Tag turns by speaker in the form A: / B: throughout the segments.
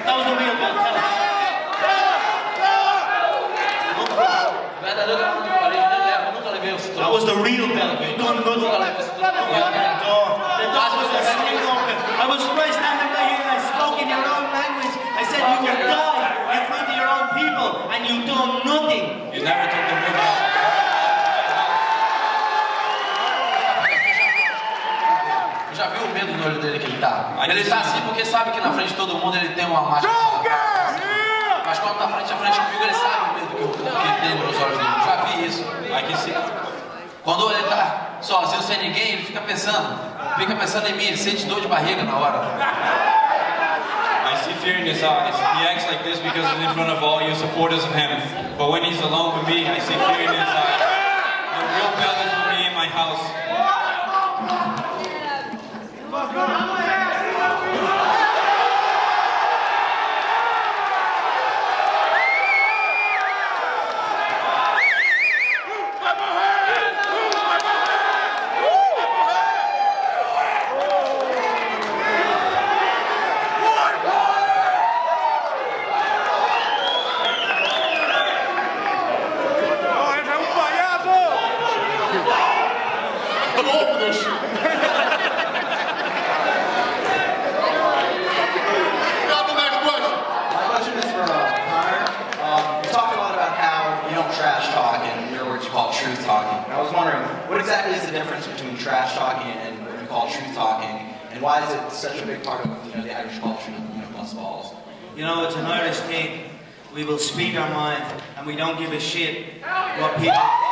A: That was the real Bellator. That was the real Bellator. The door was a swing open. I was right standing right here and I spoke in your own language. I said you will die in front of your own people and you done nothing.
B: You never took the book out. Já viu o medo no olho dele que ele tá? Ele tá assim porque sabe que na frente de todo mundo ele tem uma máscara. Mas quando tá frente a frente comigo, ele sabe o medo que ele tem nos olhos dele. Já vi isso. Quando ele tá sozinho, sem ninguém, ele fica pensando em mim, ele sente dor de barriga na hora.
C: I see fear in his eyes. He acts like this because he's in front of all you supporters of him. But when he's alone with me, I see fear in his eyes. The real bell is with me in my house.
B: Trash talking and what we call truth talking, and why is it such a big part of the Irish culture, plus balls?
A: You know, it's an Irish thing. We will speak our mind, and we don't give a shit what people think.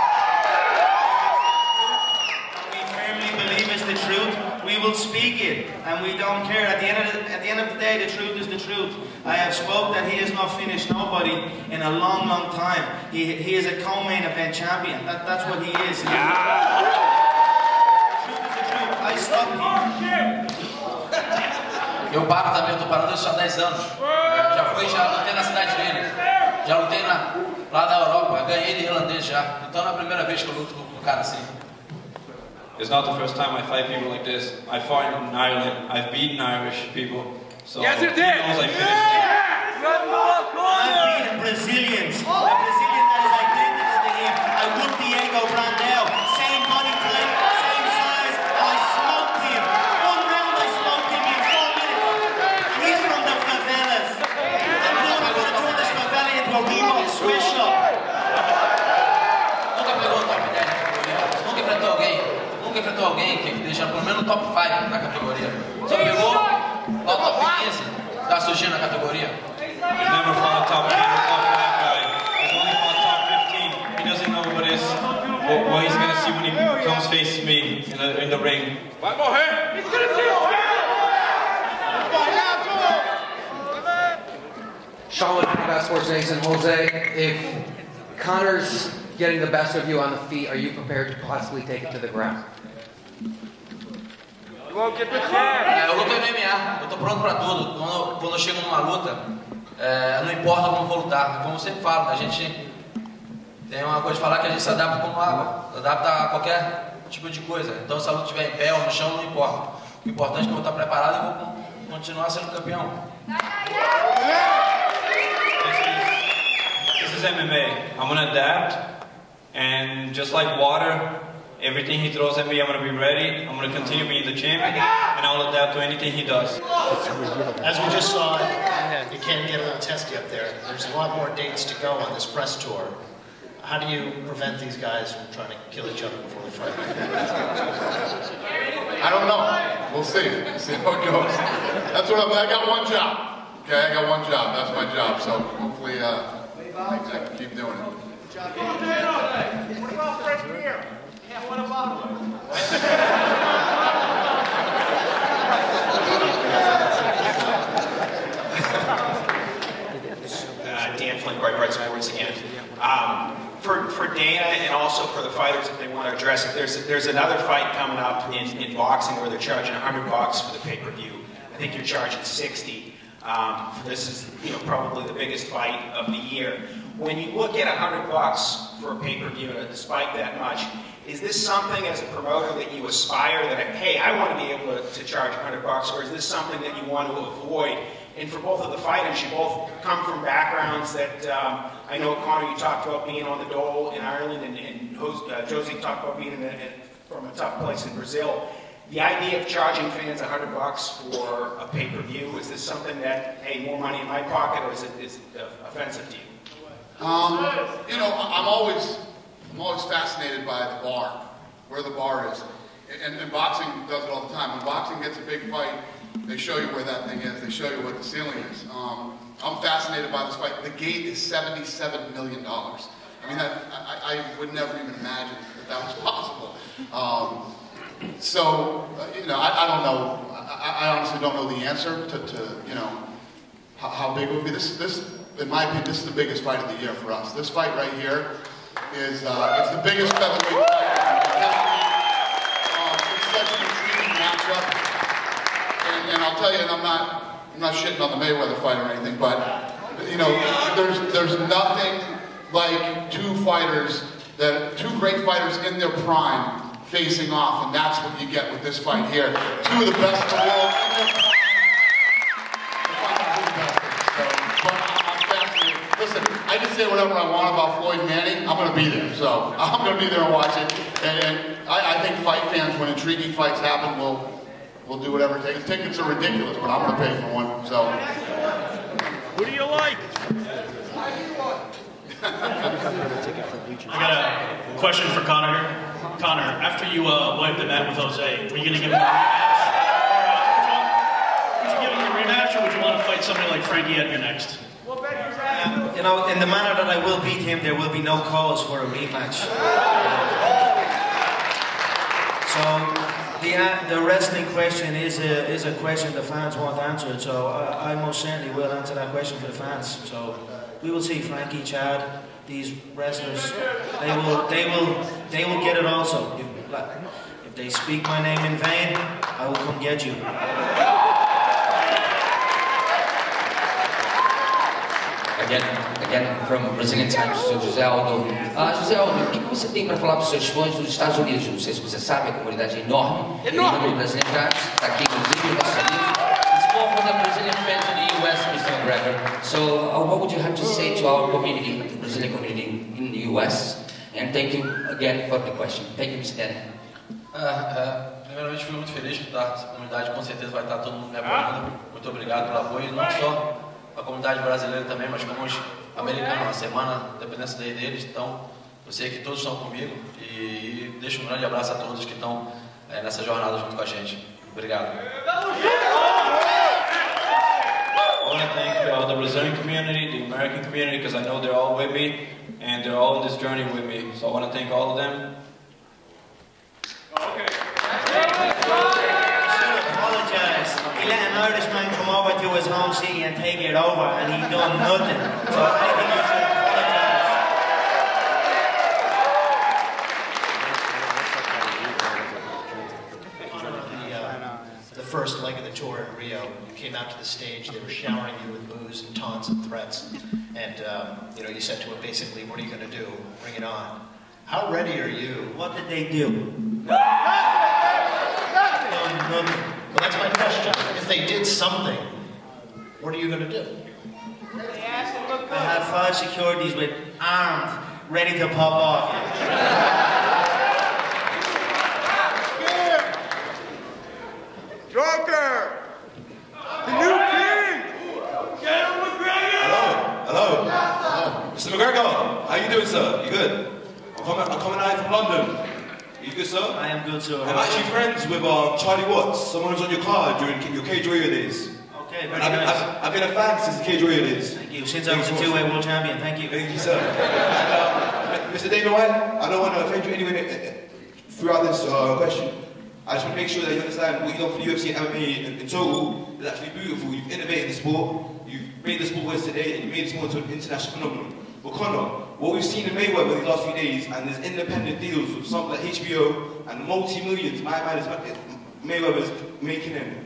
A: We firmly believe it's the truth. We will speak it, and we don't care. At the end of the day, the truth is the truth. I have spoke that he has not finished nobody in a long, long time. He is a co-main event champion. That's what he is.
B: Eu paro também, eu tô parando isso há 10 anos. Já lutei na cidade dele. Já lutei lá na Europa, ganhei de irlandês já. Então não é a primeira vez que eu luto com um cara assim.
C: It's not the first time I fight people like this. I fought in Ireland. I've beaten Irish people. So
D: yes, you did.
C: He knows I finished him.
A: I've beaten Brazilians. A Brazilian that is identical to him. I whooped Diego Brandel. Same body type, same size, and I smoked him. One round I smoked him in 4 minutes. He's from the favelas. And now we're going to turn this favela into a Reebok sweatshop.
B: Nunca pegou o top 10 na categoria. Nunca enfrentou alguém que deixa pelo menos no top 5 na categoria. Só pegou no top 15 da surgindo na categoria.
C: He's never fought a top 10 or top 5 guy. He's only fought top 15. He doesn't know what he's going to see when he comes facing me in the ring.
D: Vai morrer! He's going to see you!
E: Sean, about Sports Nation, Jose, if Conor's getting the best of you on the feet, are you prepared to possibly take it to the ground?
D: You won't get the chance.
B: Eu lutei no MMA, eu tô pronto pra tudo. Quando eu chego numa luta, não importa como vou lutar. Como eu sempre falo, a gente tem uma coisa de falar que a gente se adapta como água, se adapta a qualquer tipo de coisa. Então se a luta estiver em pé ou no chão, não importa. O importante é que eu vou estar preparado e vou continuar sendo campeão.
C: This is MMA. I'm going to adapt, and just like water, everything he throws at me, I'm going to be ready. I'm going to continue being the champion, and I'll adapt to anything he does.
F: As we just saw, it can get a little testy up there. There's a lot more dates to go on this press tour. How do you prevent these guys from trying to kill each other before they fight?
G: I don't know. We'll see. We'll see how it goes. That's what I got one job. Okay, I got one job. That's my job. So hopefully, I can keep doing it.
D: What about fresh beer? Yeah, what about
H: Dan Flynn, Bright Sports again. For Dana and also for the fighters, if they want to address it, there's another fight coming up in boxing where they're charging $100 for the pay-per-view. I think you're charging 60. This is probably the biggest fight of the year. When you look at $100 for a pay-per-view, despite that much, is this something as a promoter that you aspire that, hey, I want to be able to charge $100, or is this something that you want to avoid And for both of the fighters, you both come from backgrounds that, I know, Conor, you talked about being on the dole in Ireland, and Josie talked about being from a tough place in Brazil. The idea of charging fans $100 for a pay-per-view, is this something that, hey, more money in my pocket, or is it offensive to you?
G: You know, I'm always fascinated by the bar, where the bar is. And boxing does it all the time. When boxing gets a big fight, they show you where that thing is. They show you what the ceiling is. I'm fascinated by this fight. The gate is $77 million. I mean, I would never even imagine that was possible. So, you know, I don't know. I honestly don't know the answer to you know, how big it would be. This, in my opinion, this is the biggest fight of the year for us. This fight right here is it's the biggest featherweight fight in history. It's such an intriguing matchup. And I'll tell you, and I'm not shitting on the Mayweather fight or anything, but you know, there's nothing like two great fighters in their prime facing off, and that's what you get with this fight here. Two of the best in the world in their prime. But I'm fascinated. Listen, I can say whatever I want about Floyd Manning. I'm going to be there, so I'm going to be there and watch it. And I think fight fans, when intriguing fights happen, will do whatever it takes. Tickets are ridiculous, but I'm going to pay for one. So.
D: Who do you like? I got a question for Conor here. Conor, after you wiped the mat with Jose, were you going to give him a rematch? Would you give him a rematch, or would you want to fight somebody like Frankie Edgar next?
A: You know, in the manner that I will beat him, there will be no cause for a rematch. So the wrestling question is a question the fans want answered. So I most certainly will answer that question for the fans. So we will see Frankie, Chad, these wrestlers. They will get it also. If they speak my name in vain, I will come get you.
I: Again from Brazilian Times, Sr. José Aldo. José Aldo, o que você tem para falar para os seus fãs dos Estados Unidos? Não sei se você sabe, a comunidade é enorme. O número brasileiro está aqui, inclusive, nos Estados Unidos. It's more for the Brazilian fans in the US, Mr. McGregor. So, what would you have to say to our community, the Brazilian community in the US? And thank you again for the question. Thank you, Mr. Danny.
B: Primeiramente, fui muito feliz por estar. A comunidade com certeza vai estar todo mundo me apoiando. Muito obrigado pelo apoio, não só a comunidade brasileira também, mas como os americanos, na semana, dependência deles. Então, eu sei que todos estão comigo e deixo um grande abraço a todos que estão nessa jornada junto com a gente. Obrigado.
C: I want to thank the Brazilian community, the American community, because I know they're all with me and they're all in this journey with me. So I want to thank all of them.
A: Okay. He let an Irishman come over to his home city and take it over, and he done nothing. So I think you should
F: apologize. The first leg of the tour in Rio, you came out to the stage, they were showering you with booze and taunts and threats, and you know, you said to him basically, what are you going to do? Bring it on. How ready are you?
A: What did they do? Nothing.
F: Well, that's my question. If they did something, what are you going to do?
A: I had 5 securities with armed, ready to pop off.
D: Joker! The new king!
J: Hello. Mr. McGregor, how you doing, sir? You good? I'm coming out from London. You good, sir?
A: I am good, sir.
J: I'm actually friends with Charlie Watts, someone who's on your card during your Cage Warrior days.
A: Okay, very
J: nice. I've been a fan since the Cage Warrior days.
A: Thank you. Since I was a 2-way world champion, thank you.
J: Thank you, sir. And, Mr. Dana White, I don't want to offend you anyway throughout this question. I just want to make sure that you understand what you've done for UFC and MMA in total is actually beautiful. You've innovated the sport, you've made the sport what it is today, and you made the sport into an international phenomenon. But Conor, what we've seen in Mayweather these last few days, and there's independent deals with something like HBO and multi-millions Mayweather's making in.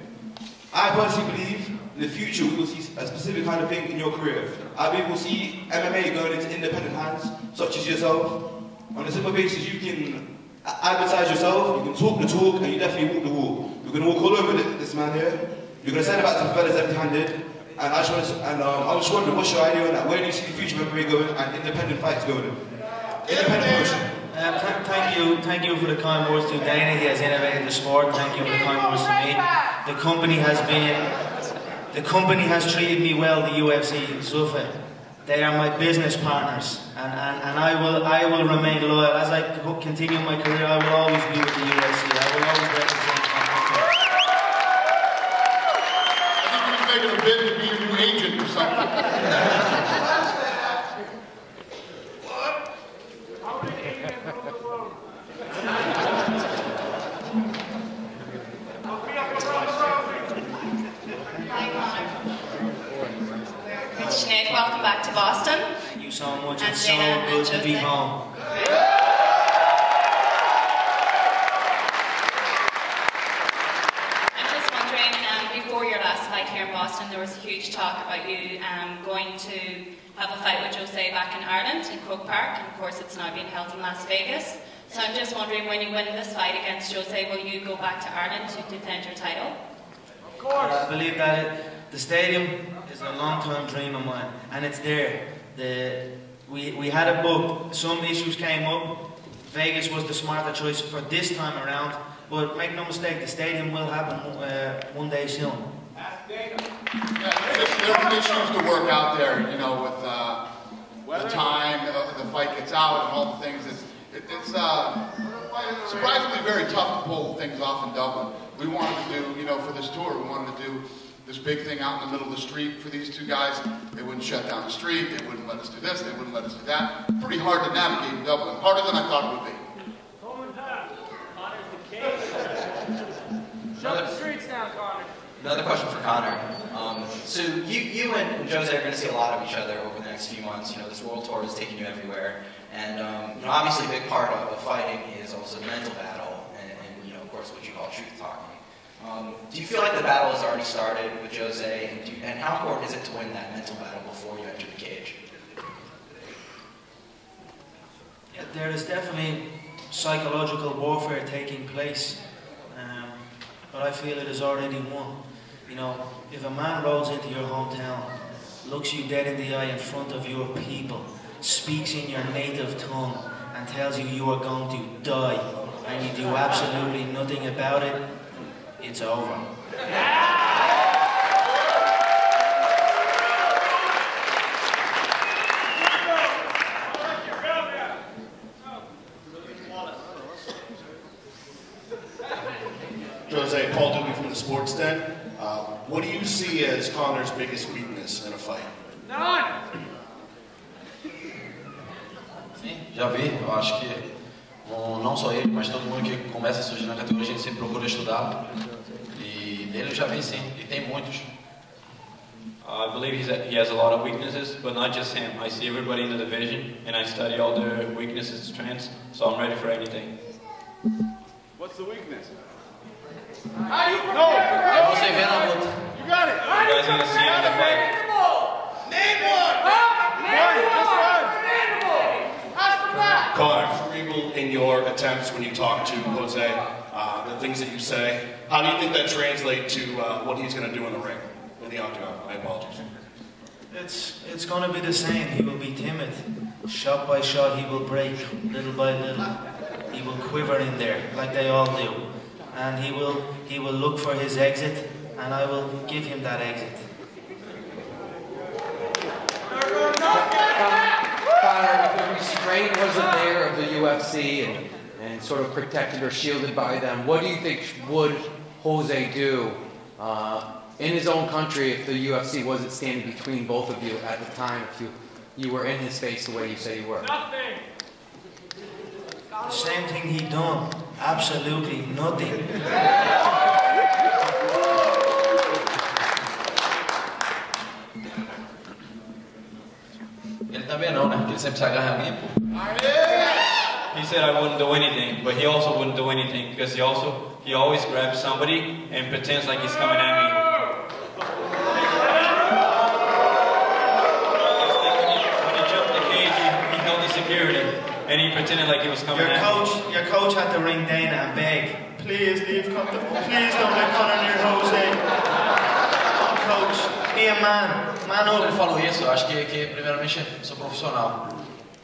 J: I personally believe in the future we will see a specific kind of thing in your career. I believe we'll see MMA going into independent hands, such as yourself. On a simple basis, you can advertise yourself, you can talk the talk, and you definitely walk the walk. You're going to walk all over this man here. You're going to send it back to the fellas empty-handed. And I was wondering, what's your idea on that? Where do you see the future of MMA going and independent fights going? Independent promotion.
K: Thank you for the kind words to Dana. He has innovated the sport. Thank you for the kind words to me. The company has treated me well. The UFC, Zuffa. They are my business partners, and I will remain loyal as I continue my career. I will always be with the UFC. I will always represent my country.
G: I think you're making a bid to be a new agent or something.
L: Sinead, welcome back to Boston.
K: Thank you so much.
L: And
K: It's so good to be home.
L: I'm just wondering, before your last fight here in Boston, there was a huge talk about you going to have a fight with Jose back in Ireland, in Croke Park, and of course it's now being held in Las Vegas. So I'm just wondering, when you win this fight against Jose, will you go back to Ireland to defend your title?
K: Of course. I believe that the stadium is a long-term dream of mine, and it's there. We had it booked. Some issues came up. Vegas was the smarter choice for this time around, but make no mistake, the stadium will happen one day soon.
G: Yeah, there's issues to work out there, you know, with the time the fight gets out and all the things. It's surprisingly very tough to pull things off in Dublin. We wanted to do, you know, for this tour, we wanted to do this big thing out in the middle of the street for these two guys. They wouldn't shut down the street, they wouldn't let us do this, they wouldn't let us do that. Pretty hard to navigate in Dublin, harder than I thought it would be.
M: Shut the streets down, Conor.
N: Another question for Conor. So you and Jose are going to see a lot of each other over the next few months. You know, this world tour is taking you everywhere. And you know, obviously a big part of fighting is also the mental battle and you know, of course, what you call truth talking. Do you feel like the battle has already started with Jose, and how important is it to win that mental battle before you enter the cage?
K: Yeah, there is definitely psychological warfare taking place, but I feel it is already won. You know, if a man rolls into your hometown, looks you dead in the eye in front of your people, speaks in your native tongue, and tells you you are going to die, and you do absolutely nothing about it, it's over.
O: Jose, Paul Doobie from the Sports Den. What do you see as Conor's biggest weakness in a fight?
M: None!
B: Sim, já vi. Eu acho que não só ele, mas todo mundo que começa a surgir na categoria, a gente sempre procura estudar. E dele eu já vi sim, e tem muitos.
C: I believe he has a lot of weaknesses, but not just him. I see everybody in the division, and I study all their weaknesses and strengths, so I'm ready for anything.
M: What's the weakness?
B: How do you prepare? Você vê na luta.
M: You got it.
C: You guys are gonna see it in the fight.
M: Name one.
O: Conor, cerebral in your attempts when you talk to Jose, the things that you say. How do you think that translates to what he's going to do in the ring, in the octagon? My apologies.
K: It's going to be the same. He will be timid. Shot by shot, he will break little by little. He will quiver in there, like they all do. And he will look for his exit, and I will give him that exit.
E: Conor, if the restraint wasn't there of the UFC and sort of protected or shielded by them, what do you think would Jose do in his own country if the UFC wasn't standing between both of you at the time, if you were in his face the way you say you were?
K: Nothing. The same thing he done. Absolutely nothing.
B: Ele também não, né? Porque ele sempre se agarra em alguém, pô.
C: He said I wouldn't do anything, but he also wouldn't do anything because he always grabs somebody and pretends like he's coming at me. When he jumped the cage, he held the security and he pretended like he was coming at me.
K: Your coach had to ring Dana and beg, please leave Conor, please don't let Conor near Jose. Oh, coach, Be a man.
B: Quando ele falou isso, eu acho que primeiramente eu sou profissional.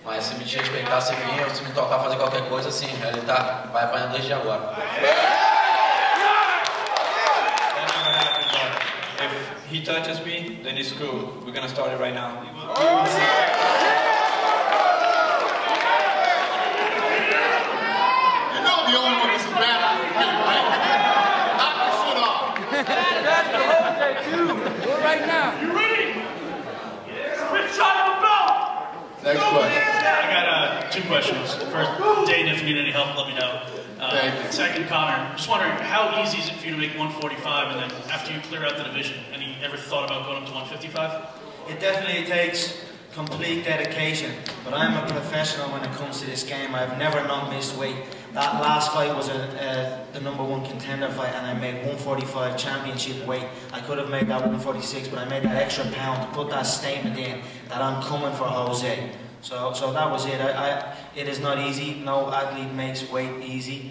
B: Mas se me respeitar, se vir, ou se me tocar fazer qualquer coisa, assim, ele vai apanhando desde agora.
C: If he touches me, then he's screwed. We're gonna start it right now.
G: You know the only one that's bad is me, right? Knock your shit off.
M: That's the whole day, too. Go right now. You ready? Switch shot of the belt.
G: Next question.
D: I got 2 questions. First, Dane, if you need any help, let me know. Second, Connor, just wondering, how easy is it for you to make 145, and then after you clear out the division, any ever thought about going up to 155?
K: It definitely takes complete dedication, but I'm a professional when it comes to this game. I've never not missed weight. That last fight was the #1 contender fight, and I made 145 championship weight. I could have made that 146, but I made that extra pound to put that statement in that I'm coming for Jose. So that was it. It is not easy. No athlete makes weight easy.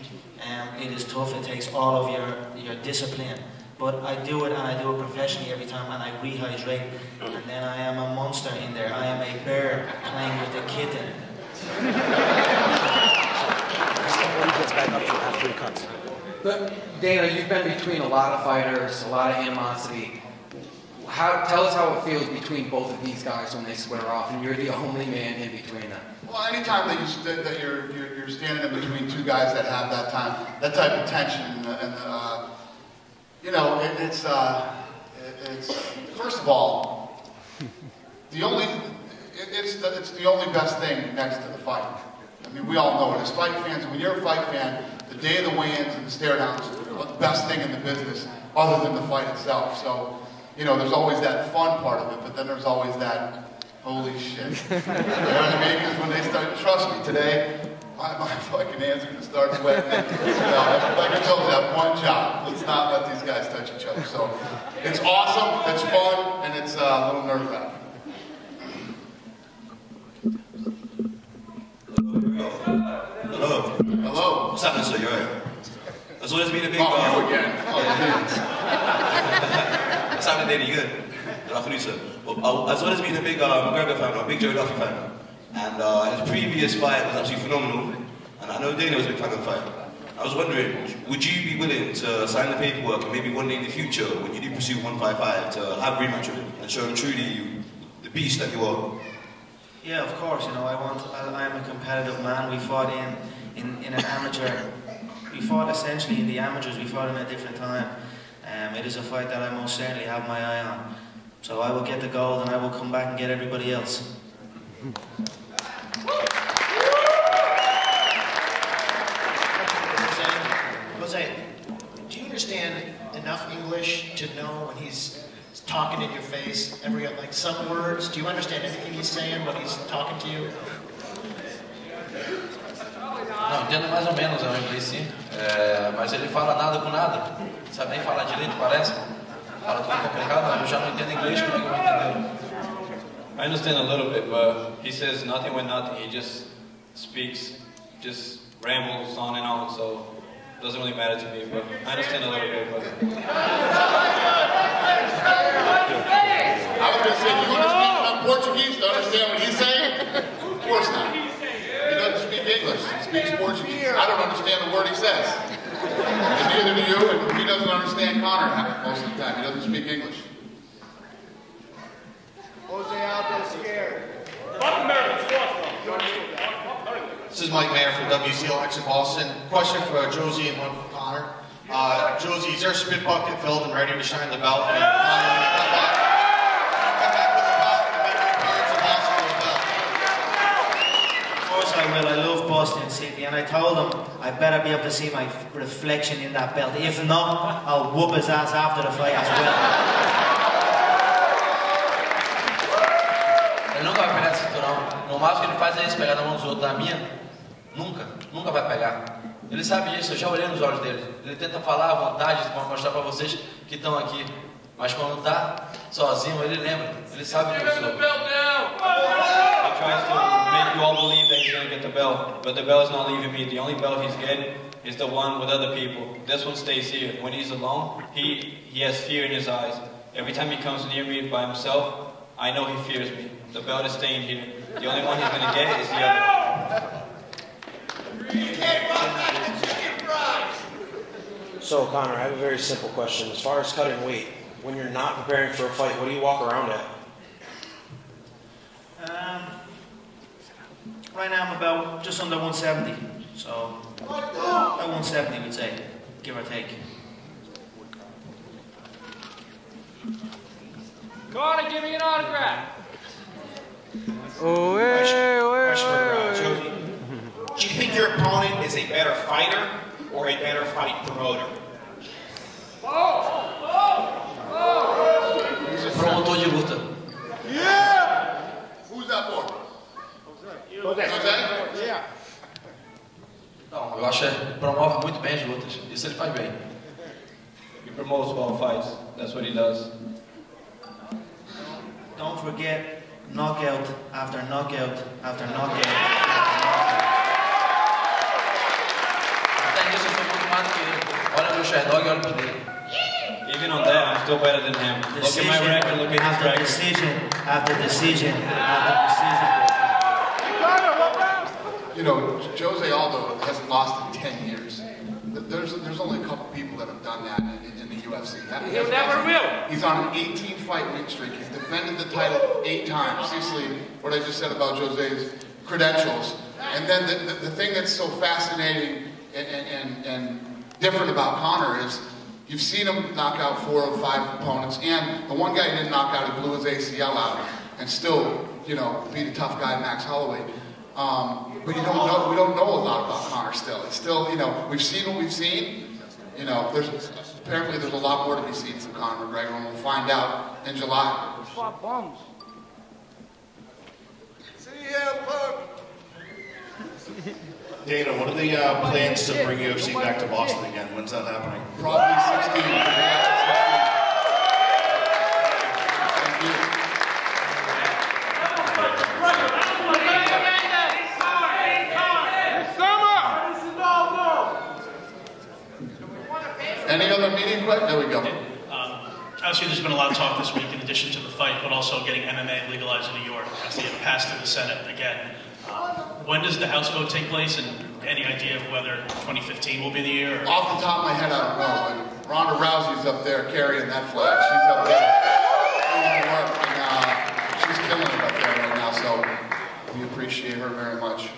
K: It is tough. It takes all of your discipline. But I do it, and I do it professionally every time, and I rehydrate. And then I am a monster in there. I am a bear playing with a kitten.
E: But Dana, you've been between a lot of fighters, a lot of animosity. Tell us how it feels between both of these guys when they square off, and you're the only man in between them.
G: Well, anytime that you're standing in between two guys that have that type of tension, and you know, it's first of all, it's the only best thing next to the fight. I mean, we all know it as fight fans. When you're a fight fan, the day of the weigh-ins and the stare-downs are the best thing in the business, other than the fight itself. So, you know, there's always that fun part of it, but then there's always that, holy shit. You know what I mean? Because when they start, trust me, today, my fucking hands are going to start sweating. Like I told you, I have one job. Let's not let these guys touch each other. So, it's awesome, it's fun, and it's a little nerve-wracking.
J: Hello.
G: Hello.
J: What's happening, sir? You're right. As well as being a big...
G: you again.
J: What's happening, Danny? You good? Good afternoon, sir. Well, as well as being a big McGregor fan, I'm a big Joe Duffy fan. And his previous fight was absolutely phenomenal. And I know Dana was a big fan of the fight. I was wondering, would you be willing to sign the paperwork and maybe one day in the future, when you do pursue 155, to have a rematch with him and show him truly the beast that you are?
K: Yeah, of course. You know, I am a competitive man. We fought in an amateur. We fought essentially in the amateurs. We fought in a different time. It is a fight that I most certainly have my eye on. So I will get the gold, and I will come back and get everybody else.
F: Jose, do you understand enough English to know when he's talking in your face, like some words? Do you understand anything he's saying when he's talking to you?
B: Não, entendo mais ou menos o inglês, sim. Mas ele fala nada com nada. Não sabe nem falar direito, parece. Fala tudo complicado, eu já não entendo inglês, como é que eu vou entender?
C: I understand a little bit, but he says nothing with nothing. He just speaks, just rambles on and on, so it doesn't really matter to me, but I understand a little bit. But...
G: I was going to say, do you understand enough Portuguese to understand what he's saying? Of course not. He doesn't speak English, he speaks Portuguese. I don't understand the word he says. And neither do you, and he doesn't understand Connor most of the time. He doesn't speak English.
M: Jose Aldo scared.
P: This is Mike Mayer from WCLX in Boston. Question for Josie and one for Connor. Josie, is there a spit bucket filled and ready to shine the belt? And
K: I will. I love Boston City, and I told him I better be able to see my reflection in that belt. If not, I'll whoop his ass after the fight as well.
B: Ele nunca vai pegar esse cinturão. No máximo que ele faz é isso, pegar na mão dos outros. Da minha, nunca vai pegar. Ele sabe disso, eu já olhei nos olhos dele. Ele tenta falar à vontade para mostrar para vocês que estão aqui. Mas quando tá sozinho, ele lembra. Ele sabe que eu sou.
C: He tries to make you all believe that he's going to get the belt, but the belt is not leaving me. The only belt he's getting is the one with other people. This one stays here. When he's alone, he has fear in his eyes. Every time he comes near me by himself, I know he fears me. The belt is staying here. The only one he's going to get is the other.
Q: So, Conor, I have a very simple question. As far as cutting weight, when you're not preparing for a fight, what do you walk around at?
K: Right now I'm about just under 170. So, about 170 we'd say, give or take.
M: Conor, give me an autograph.
H: Do you think your opponent is a better fighter or a better fight promoter?
B: Promotor de luta.
G: Yeah! Who's that for? Jose?
B: Yeah. Não, eu acho que ele promove muito bem as lutas. Isso ele faz bem.
C: He promotes well fights. That's what he does.
K: Don't forget knockout after knockout after knockout.
B: Até nisso eu sou muito mais do que ele. Olha meu Sherdog e olha pro dele.
C: Even on that, I'm still better than him. Look at my record, look at his record.
K: Decision after decision after decision.
G: You know, Jose Aldo hasn't lost in 10 years. There's only a couple people that have done that in the UFC.
M: He never will.
G: He's on an 18-fight win streak. He's defended the title 8 times. Seriously, what I just said about Jose's credentials. And then the thing that's so fascinating and different about Conor is you've seen him knock out 4 or 5 opponents, and the one guy he didn't knock out, he blew his ACL out, and still, you know, beat a tough guy, Max Holloway. But we don't know a lot about Conor still. It's still, you know, we've seen what we've seen. You know, apparently there's a lot more to be seen from Conor McGregor, and we'll find out in July.
O: Dana, what are the plans to bring UFC back to Boston again? When's that happening?
G: Probably 16. Any other meeting questions? There we go.
D: Obviously, there's been a lot of talk this week in addition to the fight, but also getting MMA legalized in New York. Obviously, it passed through the Senate again. When does the House vote take place, and any idea of whether 2015 will be the year? Or?
G: Off the top of my head, I don't know. But Ronda Rousey's up there carrying that flag. She's up there doing the work, and she's killing it up there right now. So we appreciate her very much.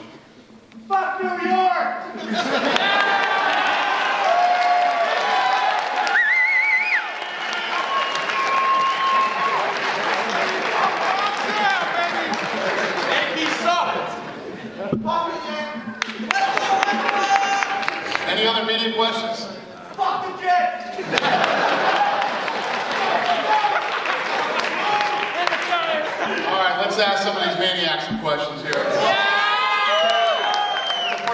M: Fuck New York!
G: Any other media questions?
M: Fuck the jet!
G: All right, let's ask some of these maniacs some questions here. We're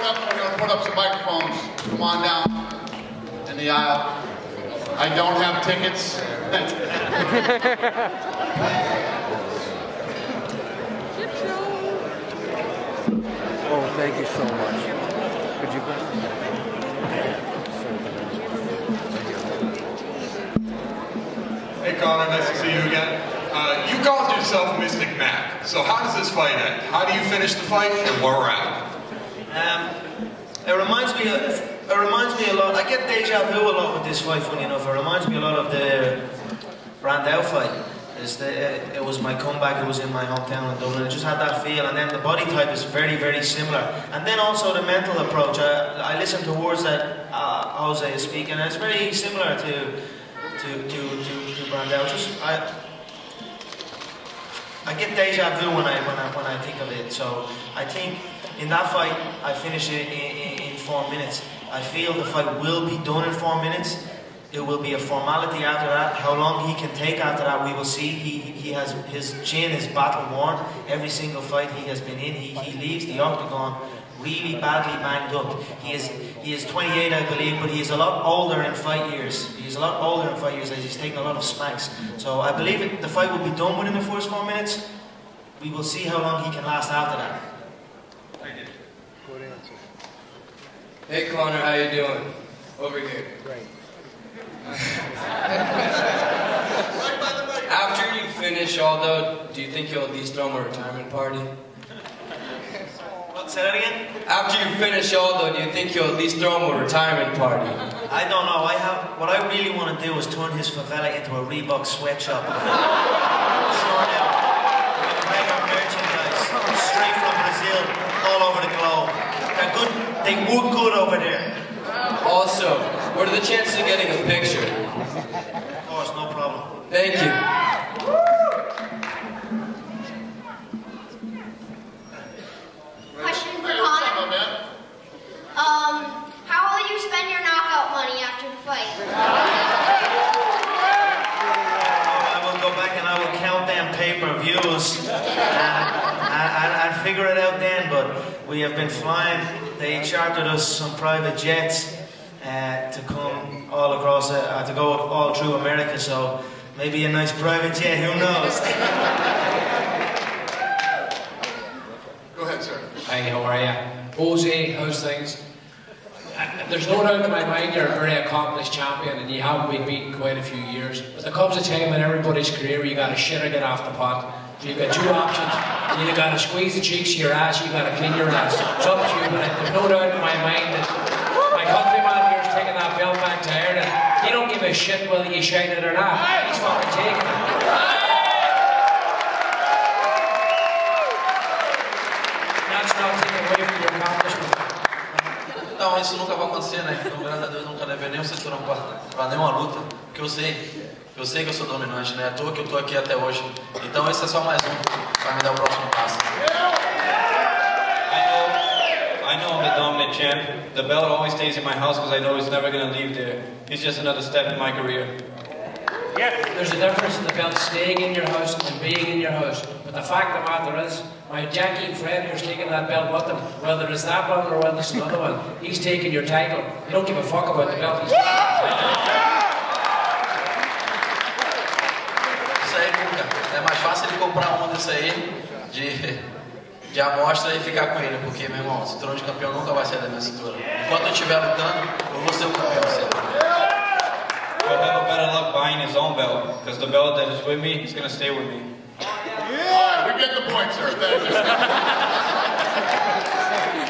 G: going to put up some microphones. Come on down in the aisle. I don't have tickets.
E: Oh, thank you so much. Could you
R: Hey Conor, nice to see you again. You called yourself Mystic Mac. So how does this fight end? How do you finish the fight and where we're at?
K: It reminds me a lot. I get deja vu a lot with this fight. Funny enough, it reminds me a lot of the Brandel fight. It was my comeback. It was in my hometown in Dublin. It just had that feel, and then the body type is very, very similar. And then also the mental approach. I listen to words that Jose is speaking, and it's very similar to Brandel. I get deja vu when I think of it. So I think in that fight I finish it in 4 minutes. I feel the fight will be done in 4 minutes. It will be a formality after that. How long he can take after that, we will see. He has his chin is battle worn. Every single fight he has been in, he leaves the octagon really badly banged up. He is 28, I believe, but he is a lot older in fight years. He's a lot older in fight years as he's taken a lot of smacks. So I believe the fight will be done within the first 4 minutes. We will see how long he can last after that.
I: Hey Conor, how you doing? Over here.
M: Great.
G: Right by
S: finish Aldo, do you think you'll at least throw him a retirement party?
K: Say that again?
S: After you finish Aldo, do you think you'll at least throw him a retirement party?
K: I don't know. What I really want to do is turn his favela into a Reebok sweatshop. Sort out regular merchandise straight from Brazil, all over the globe. They're good. They work good over there.
S: Also, what are the chances of getting a picture?
K: Of course, no problem.
S: Thank you.
T: Question for Conor. How will you spend your knockout money after the fight?
K: I will go back and I will count them pay-per-views and figure it out then, but we have been flying. They chartered us some private jets to come all across, to go all through America, so maybe a nice private jet, who knows?
G: Go ahead, sir.
U: Hi, how are you? Jose, how's things? There's no doubt in my mind you're a very accomplished champion and you haven't been beaten quite a few years. But there comes a time in everybody's career where you got to shit or get off the pot. So you've got two options. You either got to squeeze the cheeks of your ass or you got to clean your ass. It's up to you, but there's no doubt in my mind that my countryman here is taking that belt back to Ireland. He don't give a shit whether you shine it or not. He's fucking taking it. That's not taking away from your accomplishment.
B: Não, isso nunca vai acontecer, né? Então, graças a Deus, nunca levei nenhum cinturão pra nenhuma luta, porque eu sei que eu sou dominante, né? À toa que eu tô aqui até hoje. Então, esse é só mais um pra me dar o próximo passo.
C: I know I'm the dominant champ. The belt always stays in my house because I know he's never going to leave there. It's just another step in my career.
U: Yes. There's a difference in the belt staying in your house and being in your house. But the fact of the matter is, my Jackie friend who's taking that belt with him, whether it's that one or whether it's another one, he's taking your title. He don't give a fuck about the belt. He's
B: Isso aí nunca. É mais fácil ele comprar um desse aí de amostra e ficar com ele, porque, meu irmão, o cinturão de campeão nunca vai sair da minha cintura. Enquanto eu estiver lutando, eu vou ser o campeão sempre.
C: He'll have a better luck buying his own belt, because the belt that is with me is going to stay with me.
G: Yeah, we get the point, sir. Thank you.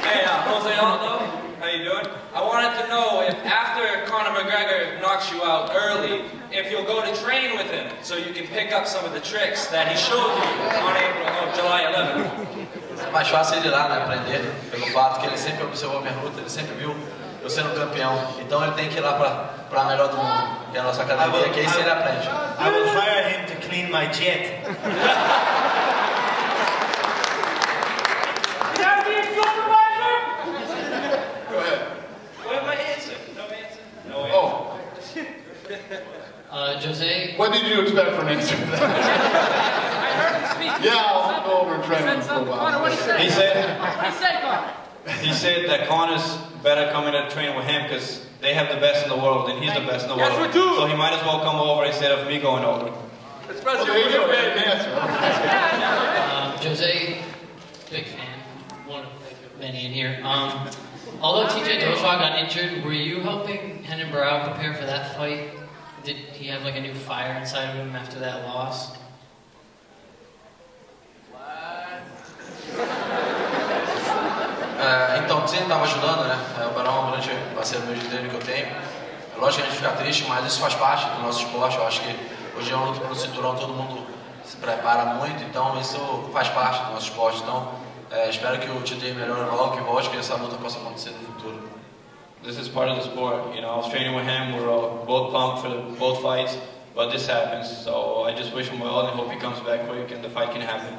V: Hey, Jose Aldo, how you doing? I wanted to know if after Conor McGregor knocks you out early, if you'll go to train with him so you can pick up some of the tricks that he showed you on July 11th.
B: É mais fácil ele ir lá, né, aprender, pelo fato que ele sempre observou minha luta, ele sempre viu eu sendo campeão. Então ele tem que ir lá pra melhor do mundo, que é a nossa academia, que aí ele aprende.
K: I will hire him to clean my jet.
W: Jose?
G: What did you expect from an answer to that?
W: I heard him speak.
G: Yeah, I'll go over and train him for a while.
W: Conor, what did he say?
C: He said that Conor's better come in and train with him because they have the best in the world and he's the best in the world.
W: Yes, we do.
C: So he might as well come over instead of me going over.
G: Well, there you go.
W: Jose, big fan, one of many in here. Although TJ Dillashaw got injured, were you helping Renan Barão prepare for that fight? Did he have like a new fire inside of him after that loss?
B: Então, sempre estava ajudando, né? O Barão é um grande parceiro meu de treino que eu tenho. É lógico que a gente fica triste, mas isso faz parte do nosso esporte. Eu acho que hoje é uma luta pelo cinturão, todo mundo se prepara muito, então isso faz parte do nosso esporte. Então, espero que o TJ melhore logo, que volte, que essa luta possa acontecer no futuro.
C: This is part of the sport. You know, I was training with him. We were both pumped for both fights, but this happens. So I just wish him well and hope he comes back quick and the fight can happen.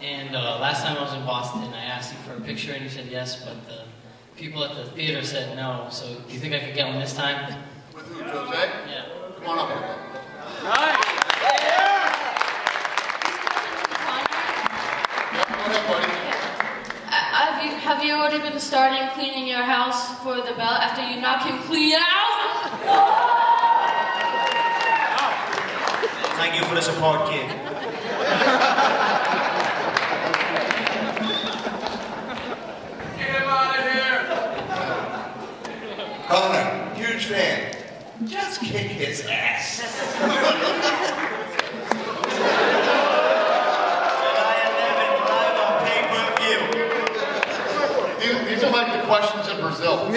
W: And last time I was in Boston, I asked you for a picture and you said yes, but the people at the theater said no. So do you think I could get one this time?
G: With who, Jose?
W: Yeah.
G: Come on up.
W: Nice.
X: Have you already been starting cleaning your house for the belt after you knock him clean out?
K: Thank you for the support, kid.
V: Get him out of here!
J: Conor, huge fan. Just kick his ass.
G: are like the questions in Brazil.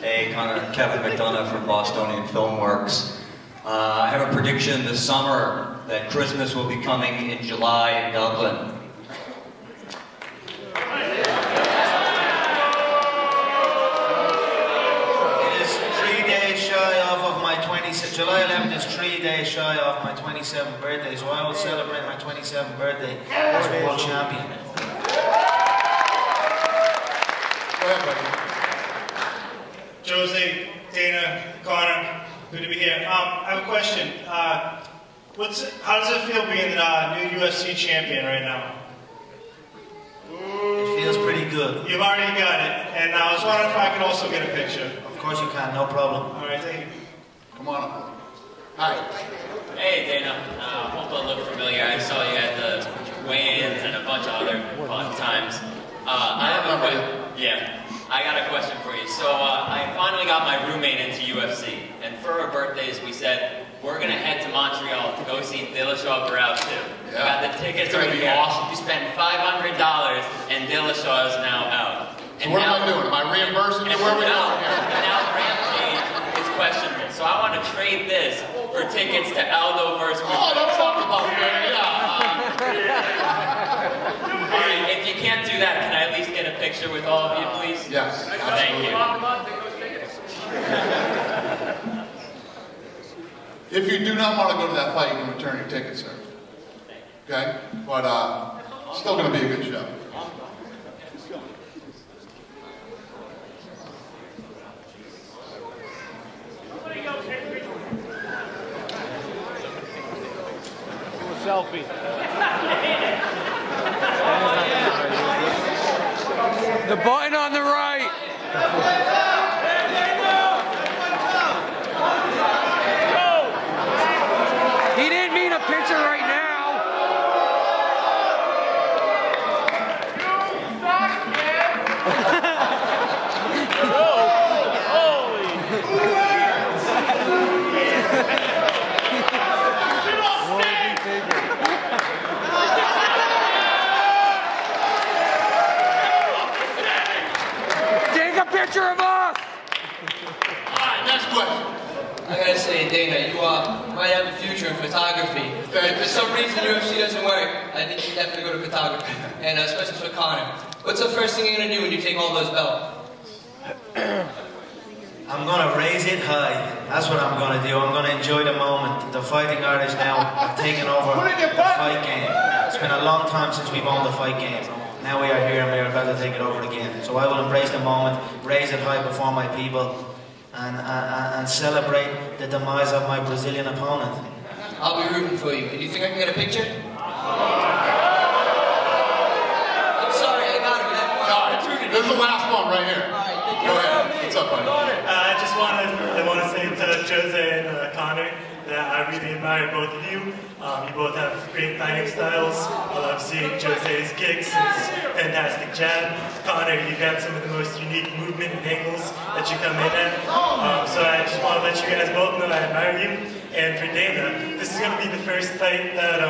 A: Hey, Connor. Kevin McDonough from Bostonian Filmworks. I have a prediction this summer that Christmas will be coming in July in Dublin.
K: July 11th is 3 days shy of my 27th birthday, so I will celebrate my 27th birthday as world champion.
G: Go ahead, buddy.
F: Jose, Dana, Connor, good to be here. I have a question. How does it feel being the new UFC champion right now?
K: It feels pretty good.
F: You've already got it, and I was wondering if I could also get a picture.
K: Of course you can, no problem.
F: All right, thank you.
G: Come on up. Hi.
L: Hey, Dana. Hope I look familiar. I saw you at the weigh-ins and a bunch of other fun times. I have a question. Yeah, I got a question for you. So I finally got my roommate into UFC, and for our birthdays, we said we're gonna head to Montreal to go see Dillashaw Barao too.
G: Yeah.
L: We got the tickets
G: It's gonna
L: right
G: be
L: here.
G: awesome.
L: You spent $500, and Dillashaw is now out.
G: So what am I doing? Am I reimbursing you? Where are we going here?
L: And now Rampage is questionable. So I want to trade this for tickets to Aldo versus.
G: Oh, don't talk about fair.
L: All right, if you can't do that, can I at least get a picture with all of you, please?
G: Yes,
L: Thank you.
G: If you do not want to go to that fight, you can return your ticket, sir. Okay? But still going to be a good show.
M: Selfie.
E: The button on the right. He didn't mean a picture right now. Take a picture of us.
G: Alright, next question.
S: I gotta say, Dana, you might have a future in photography. If for some reason UFC doesn't work, I think you definitely go to photography. And especially for Connor. What's the first thing you're gonna do when you take all those belts?
K: I'm gonna raise it high. That's what I'm gonna do. I'm gonna enjoy the moment. The fighting artists now have taken over the fight game. It's been a long time since we've owned the fight game. Now we are here and we are about to take it over again. So I will embrace the moment, raise it high before my people, and celebrate the demise of my Brazilian opponent.
S: I'll be rooting for you. Do you think I can get a picture? I'm sorry, I got it.
G: Alright, this is the last one right here. Go ahead. What's up, buddy?
F: I just want to say to Jose and Connor that I really admire both of you. You both have great fighting styles. I love seeing Jose's kicks, his fantastic jab. Connor, you got some of the most unique movement and angles that you come in at. So I just want to let you guys both know I admire you. And for Dana, this is going to be the first fight that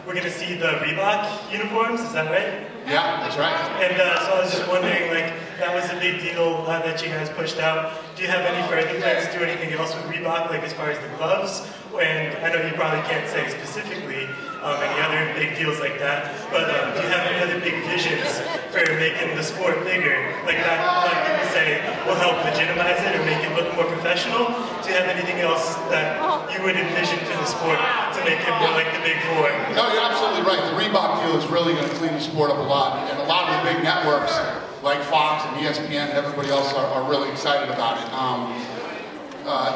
F: we're going to see the Reebok uniforms. Is that right?
G: Yeah, that's right.
F: And so I was just wondering, like, that was a big deal that you guys pushed out. Do you have any further plans to do anything else with Reebok, like as far as the gloves? And I know you probably can't say specifically any other big deals like that, but do you have any other big visions for making the sport bigger? Like that, like people say, will help legitimize it or make it look more professional? Do you have anything else that you would envision for the sport to make it more like the Big Four?
G: No, you're absolutely right. The Reebok deal is really going to clean the sport up a lot. And a lot of the big networks like Fox and ESPN and everybody else are really excited about it.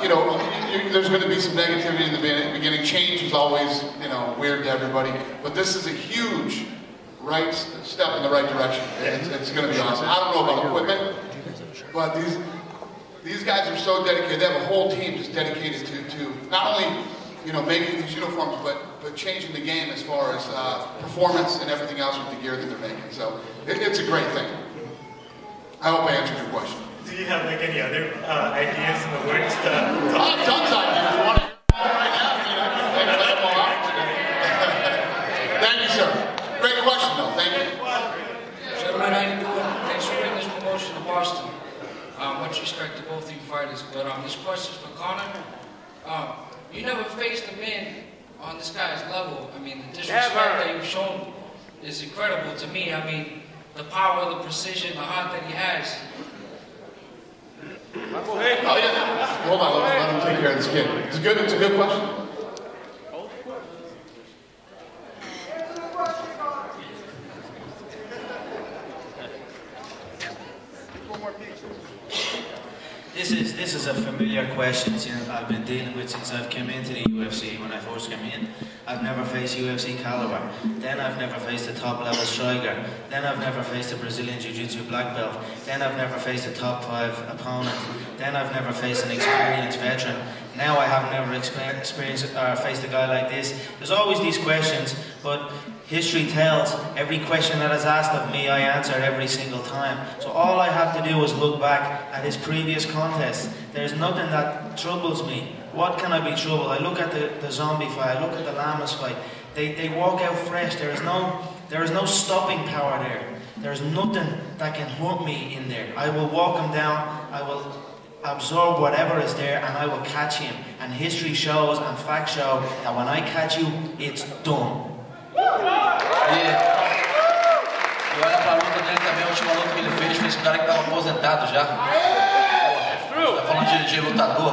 G: You know, there's going to be some negativity in the beginning. Change is always, you know, weird to everybody. But this is a huge step in the right direction. It's going to be awesome. I don't know about equipment, but these guys are so dedicated. They have a whole team just dedicated to not only, you know, making these uniforms, but changing the game as far as performance and everything else with the gear that they're making. So it's a great thing. I hope I answered your question.
F: Do you have like any other ideas in the works to
G: tons of ideas. One right now, I can lay them all out. Thank you, sir. Great question, though. Thank you.
S: Gentlemen, how you doing? Thanks
U: Boston. Much respect to both of you fighters, but this question's for Conor. You never faced a man on this guy's level. I mean, the disrespect that you've shown is incredible to me. I mean, the power, the precision, the heart that he has.
G: Oh yeah. Hold on, let him take care of this kid. It's a good question.
K: This is a familiar question I've been dealing with since I've come into the UFC. When I first came in, I've never faced UFC caliber. Then I've never faced a top level striker. Then I've never faced a Brazilian Jiu-Jitsu black belt. Then I've never faced a top 5 opponent. Then I've never faced an experienced veteran. Now I have never faced a guy like this. There's always these questions, but history tells every question that is asked of me, I answer every single time. So all I have to do is look back at his previous contests. There's nothing that troubles me. What can I be troubled? I look at the zombie fight, I look at the Lamas fight. They walk out fresh. There is no stopping power there. There's nothing that can hurt me in there. I will walk him down, I will absorb whatever is there, and I will catch him. And history shows and facts show that when I catch you, it's done.
B: E olha pra luta dele também, a última luta que ele fez com um cara que estava aposentado já. Tá falando de lutador.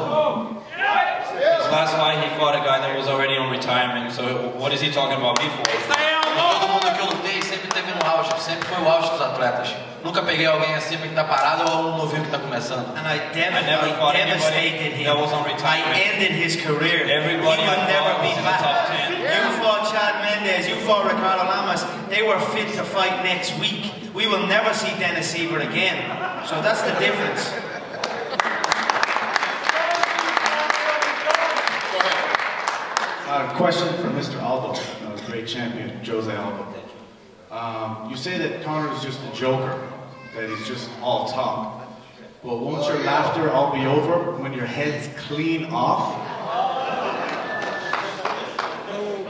C: His last fight he fought a guy that was already on retirement, so what is he talking about me for?
B: Todo mundo que eu lutei sempre teve no auge, sempre foi o auge dos atletas. Nunca peguei alguém assim que tá parado ou um novinho que tá começando.
U: And I devastated him. I ended his career.
C: Everybody
U: he would never be
C: was in the
U: back.
C: top 10.
U: You fought Chad Mendes, you fought Ricardo Lamas. They were fit to fight next week. We will never see Dennis Siver again. So that's the difference.
H: Question for Mr. Aldo, great champion, Jose Aldo. You say that Conor is just a joker, that he's just all talk. But won't your laughter all be over when your head's clean off?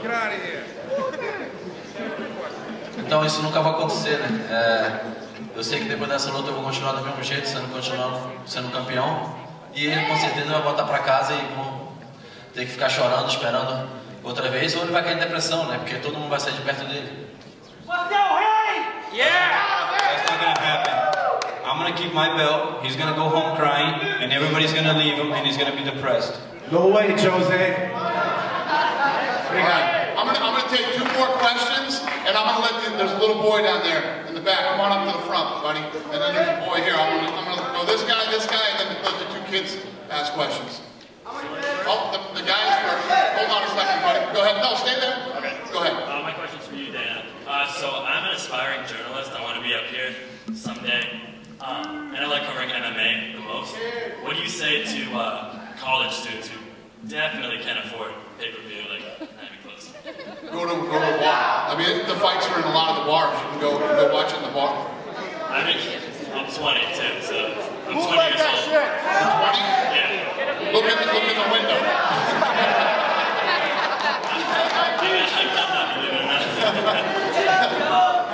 F: Get out of here.
B: Então isso nunca vai acontecer, né? Eu sei que depois dessa luta eu vou continuar do mesmo jeito, sendo campeão. E ele com certeza vai voltar pra casa e vão ter que ficar chorando, esperando outra vez, ou ele vai cair em depressão, né? Porque todo mundo vai sair de perto dele.
C: That's not gonna happen. I'm gonna keep my belt. He's gonna go home crying, and everybody's gonna leave him, and he's gonna be depressed.
H: No way, Jose.
G: I'm gonna take 2 more questions, and I'm gonna let there's a little boy down there in the back. Come on up to the front, buddy. And then there's a boy here. I'm gonna go this guy, and then let the 2 kids ask questions. Oh, the guys first. Hold on a second, buddy. Go ahead. No, stay there.
N: Okay.
G: Go ahead.
N: My question's for you, Dana. So I'm an aspiring journalist. I want to be up here someday. And I like covering MMA the most. What do you say to college students who definitely can't afford pay-per-view? Like, not even close.
G: Go to a bar. I mean, the fights are in a lot of the bars. You can go watch it in the bar.
N: I mean, I'm 20 too, so I'm 20 years old.
G: You're 20?
N: Yeah.
G: Look in the window.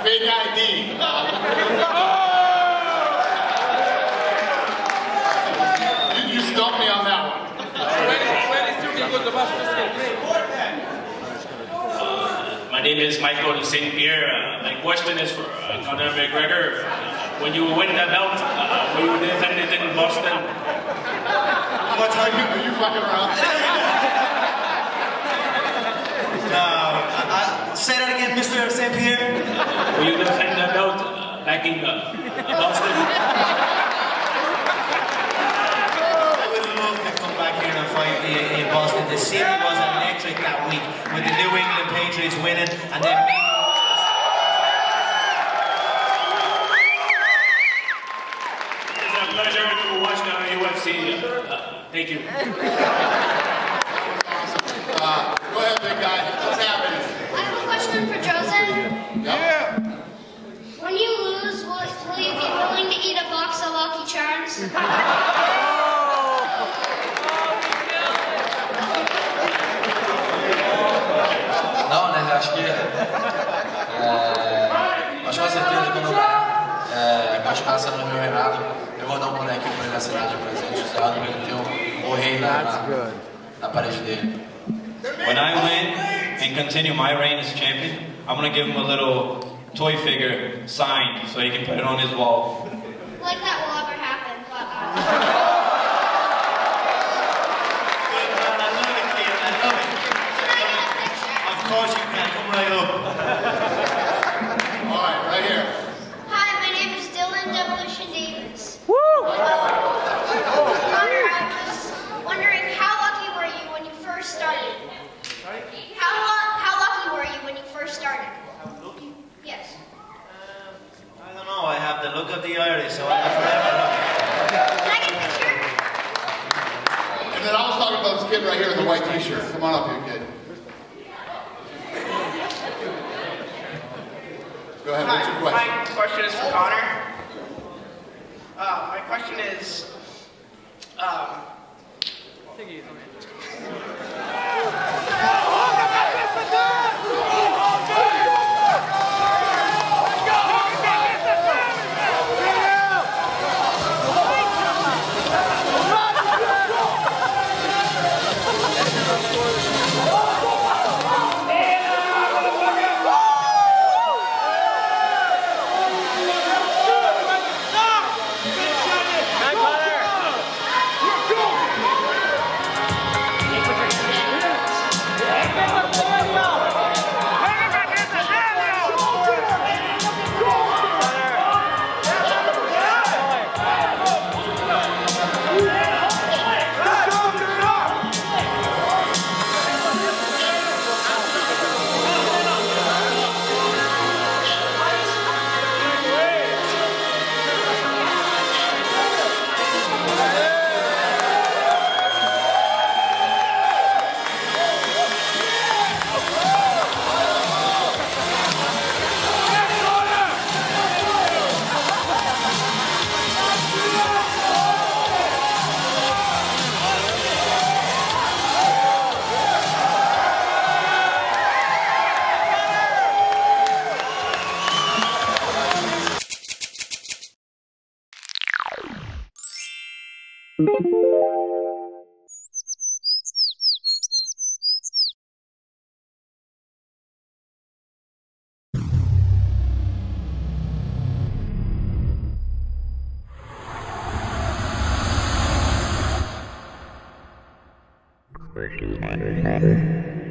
G: Big ID. You stumped me on that one.
N: My name is Michael St. Pierre. My question is for Conor McGregor. When you win that belt, were you defended in Boston?
G: What time are you fucking around?
K: Say that again, Mr. St. Pierre.
N: Will you defend that belt back in Boston?
K: I would love to come back here and fight in Boston. The city was electric that week with the New England Patriots winning, and then me.
N: It's a pleasure to watch the UFC. Thank you.
G: Go ahead, big guy. What's happening?
T: I have a question for Jose.
G: Yeah.
T: When you lose, will you be willing to eat a box of Lucky Charms?
B: Não, né? Acho que com certeza quando eu ganhar, acho que ela sendo no meu Renato, eu vou dar um bonequinho pra ele assinar de presente, José Aldo, pra ele ter o rei na parede dele.
C: When I win and continue my reign as champion, I'm going to give him a little toy figure signed so he can put it on his wall.
T: Like that will ever happen, but...
M: Of course you can, come right up.
G: Alright, right here.
T: Hi, my name is Dylan Demolition Davis. Woo! Connor, I was wondering, how lucky were you when you first started? How lucky were you when you first started? Yes.
K: I don't know, I have the look of the Irish, so I'm forever lucky.
T: Can I get a picture?
G: And then I was talking about this kid right here in the white t-shirt. Come on up here, kid. Go ahead, what's your question?
D: My question is for Connor. My question is,
O: Question 100.